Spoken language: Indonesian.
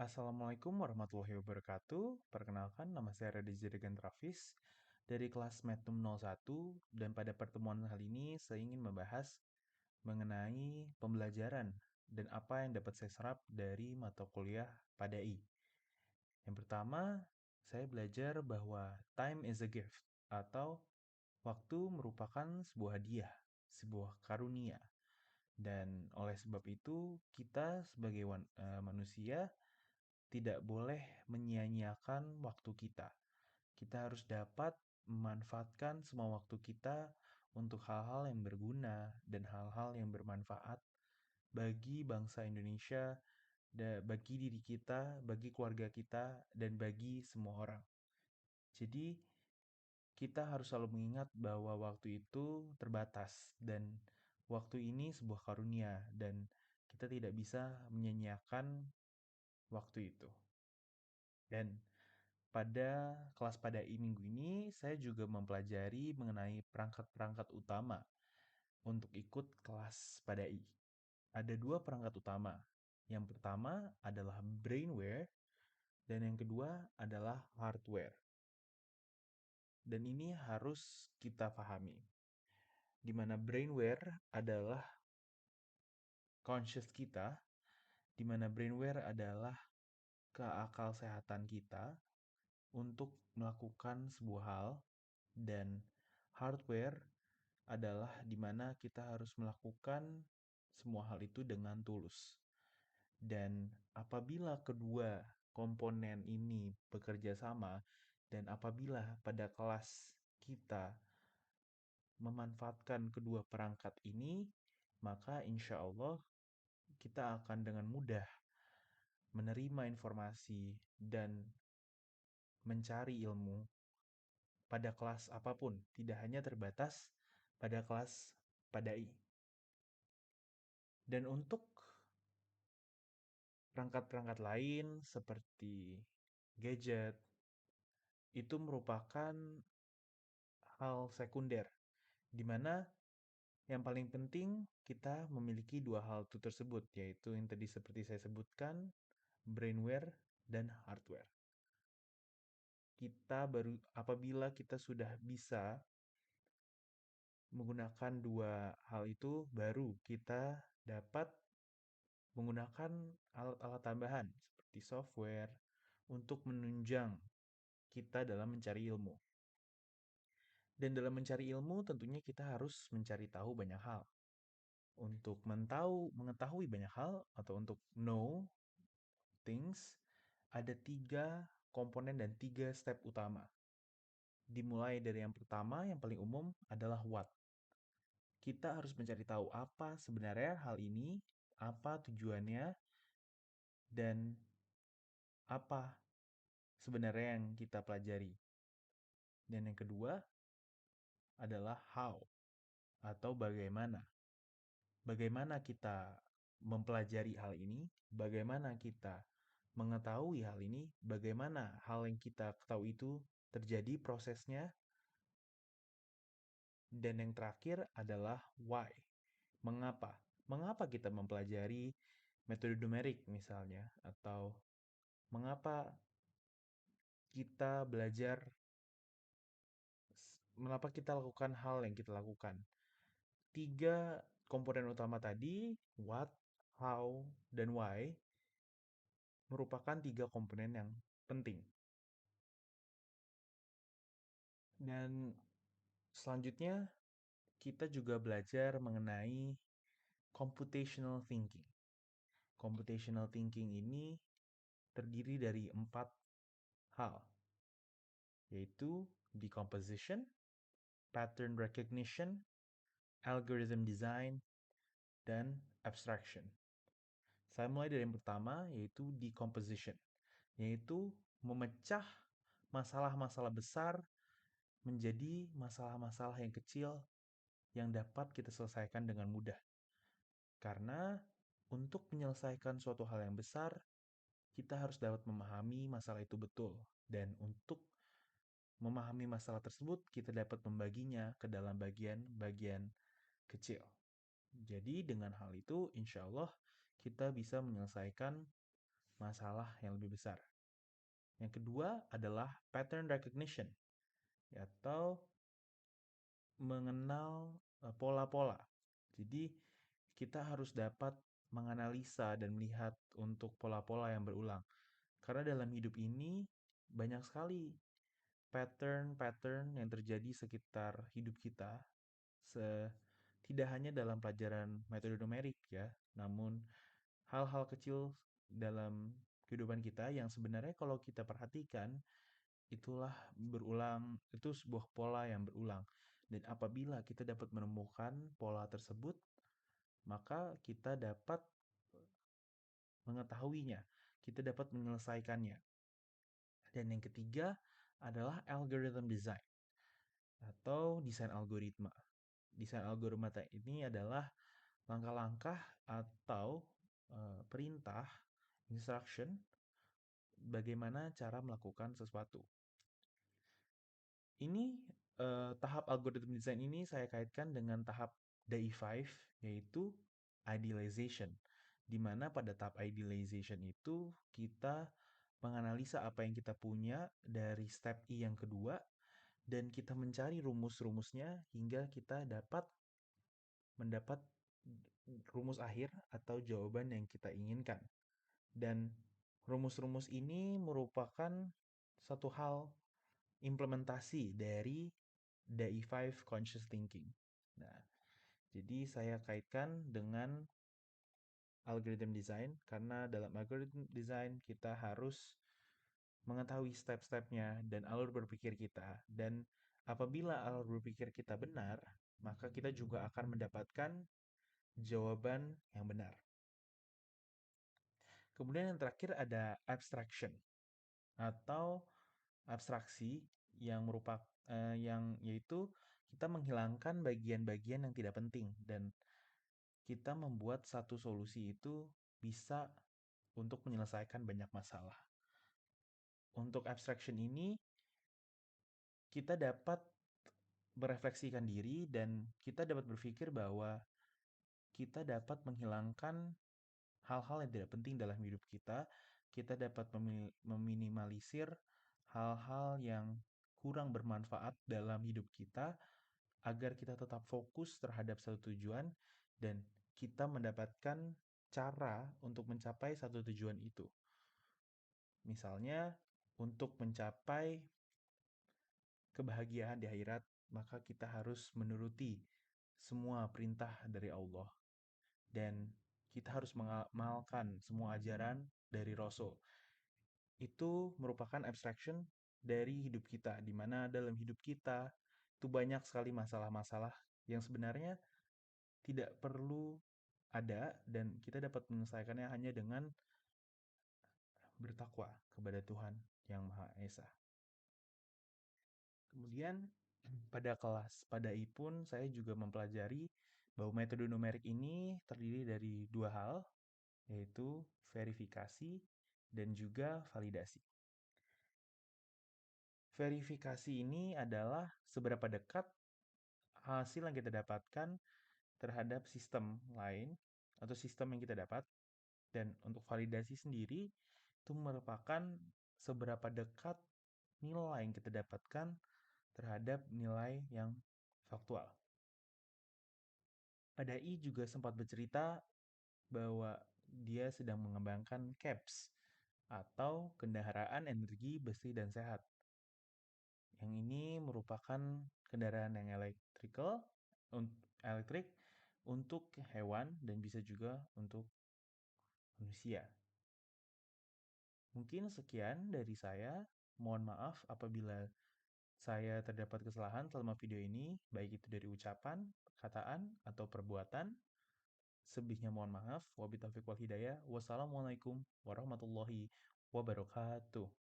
Assalamualaikum warahmatullahi wabarakatuh. Perkenalkan, nama saya Raditya Degan Trafis dari kelas Matum 01 dan pada pertemuan kali ini saya ingin membahas mengenai pembelajaran dan apa yang dapat saya serap dari mata kuliah pada I. Yang pertama, saya belajar bahwa time is a gift atau waktu merupakan sebuah hadiah, sebuah karunia. Dan oleh sebab itu, kita sebagai manusia tidak boleh menyia-nyiakan waktu kita. Kita harus dapat memanfaatkan semua waktu kita untuk hal-hal yang berguna dan hal-hal yang bermanfaat bagi bangsa Indonesia, bagi diri kita, bagi keluarga kita, dan bagi semua orang. Jadi, kita harus selalu mengingat bahwa waktu itu terbatas dan waktu ini sebuah karunia dan kita tidak bisa menyia-nyiakan waktu itu. Dan pada kelas pada minggu ini, saya juga mempelajari mengenai perangkat-perangkat utama untuk ikut kelas pada I. Ada dua perangkat utama. Yang pertama adalah brainware, dan yang kedua adalah hardware. Dan ini harus kita pahami. Di mana brainware adalah conscious kita, di mana brainware adalah keakal sehatan kita untuk melakukan sebuah hal, dan hardware adalah di mana kita harus melakukan semua hal itu dengan tulus. Dan apabila kedua komponen ini bekerja sama, dan apabila pada kelas kita memanfaatkan kedua perangkat ini, maka insya Allah kita akan dengan mudah menerima informasi dan mencari ilmu pada kelas apapun, tidak hanya terbatas pada kelas pada I. Dan untuk perangkat-perangkat lain seperti gadget, itu merupakan hal sekunder, di mana yang paling penting kita memiliki dua hal itu tersebut, yaitu yang tadi seperti saya sebutkan, brainware dan hardware. Apabila kita sudah bisa menggunakan dua hal itu, baru kita dapat menggunakan alat-alat tambahan seperti software untuk menunjang kita dalam mencari ilmu. Dan dalam mencari ilmu tentunya kita harus mencari tahu banyak hal. Untuk mengetahui banyak hal atau untuk know things, ada 3 komponen dan 3 step utama. Dimulai dari yang pertama, yang paling umum adalah what. Kita harus mencari tahu apa sebenarnya hal ini, apa tujuannya, dan apa sebenarnya yang kita pelajari. Dan yang kedua adalah how atau bagaimana. Bagaimana kita mempelajari hal ini, bagaimana kita mengetahui hal ini, bagaimana hal yang kita ketahui itu terjadi prosesnya, dan yang terakhir adalah why. Mengapa? Mengapa kita mempelajari metode numerik misalnya, atau mengapa kita belajar, mengapa kita lakukan hal yang kita lakukan. 3 komponen utama tadi, what, how, dan why, merupakan 3 komponen yang penting. Dan selanjutnya, kita juga belajar mengenai computational thinking. Computational thinking ini terdiri dari 4 hal, yaitu decomposition, pattern recognition, algorithm design, dan abstraction. Saya mulai dari yang pertama, yaitu decomposition, yaitu memecah masalah-masalah besar menjadi masalah-masalah yang kecil yang dapat kita selesaikan dengan mudah. Karena untuk menyelesaikan suatu hal yang besar, kita harus dapat memahami masalah itu betul. Dan untuk memahami masalah tersebut, kita dapat membaginya ke dalam bagian-bagian kecil. Jadi dengan hal itu, insya Allah kita bisa menyelesaikan masalah yang lebih besar. Yang kedua adalah pattern recognition, atau mengenal pola-pola. Jadi kita harus dapat menganalisa dan melihat untuk pola-pola yang berulang. Karena dalam hidup ini banyak sekali pattern-pattern yang terjadi sekitar hidup kita, tidak hanya dalam pelajaran metode numerik ya, namun hal-hal kecil dalam kehidupan kita yang sebenarnya kalau kita perhatikan itulah berulang, itu sebuah pola yang berulang. Dan apabila kita dapat menemukan pola tersebut, maka kita dapat mengetahuinya, kita dapat menyelesaikannya. Dan yang ketiga adalah algorithm design atau desain algoritma. Desain algoritma ini adalah langkah-langkah atau perintah, instruction, bagaimana cara melakukan sesuatu. Ini tahap algorithm design ini saya kaitkan dengan tahap DAI5, yaitu idealization. Di mana pada tahap idealization itu kita menganalisa apa yang kita punya dari step I yang kedua, dan kita mencari rumus-rumusnya hingga kita dapat mendapat rumus akhir atau jawaban yang kita inginkan. Dan rumus-rumus ini merupakan satu hal implementasi dari DAI5 Conscious Thinking. Nah, jadi saya kaitkan dengan algorithm design karena dalam algorithm design kita harus mengetahui step-stepnya dan alur berpikir kita. Dan apabila alur berpikir kita benar, maka kita juga akan mendapatkan jawaban yang benar. Kemudian yang terakhir ada abstraction atau abstraksi yang merupakan yang yaitu kita menghilangkan bagian-bagian yang tidak penting dan kita membuat satu solusi itu bisa untuk menyelesaikan banyak masalah. Untuk abstraction ini kita dapat merefleksikan diri dan kita dapat berpikir bahwa kita dapat menghilangkan hal-hal yang tidak penting dalam hidup kita. Kita dapat meminimalisir hal-hal yang kurang bermanfaat dalam hidup kita agar kita tetap fokus terhadap satu tujuan dan kita mendapatkan cara untuk mencapai satu tujuan itu. Misalnya, untuk mencapai kebahagiaan di akhirat, maka kita harus menuruti semua perintah dari Allah. Dan kita harus mengamalkan semua ajaran dari Rasul. Itu merupakan abstraction dari hidup kita, di mana dalam hidup kita itu banyak sekali masalah-masalah yang sebenarnya tidak perlu ada dan kita dapat menyelesaikannya hanya dengan bertakwa kepada Tuhan yang Maha Esa. Kemudian pada I pun saya juga mempelajari bahwa metode numerik ini terdiri dari dua hal, yaitu verifikasi dan juga validasi. Verifikasi ini adalah seberapa dekat hasil yang kita dapatkan terhadap sistem lain atau sistem yang kita dapat. Dan untuk validasi sendiri itu merupakan seberapa dekat nilai yang kita dapatkan terhadap nilai yang faktual. Pada I juga sempat bercerita bahwa dia sedang mengembangkan CAPS atau kendaraan energi bersih dan sehat. Yang ini merupakan kendaraan yang elektrik untuk hewan dan bisa juga untuk manusia. Mungkin sekian dari saya. Mohon maaf apabila saya terdapat kesalahan selama video ini, baik itu dari ucapan, perkataan, atau perbuatan. Sebelumnya mohon maaf. Wabillahi taufiq wal hidayah. Wassalamualaikum warahmatullahi wabarakatuh.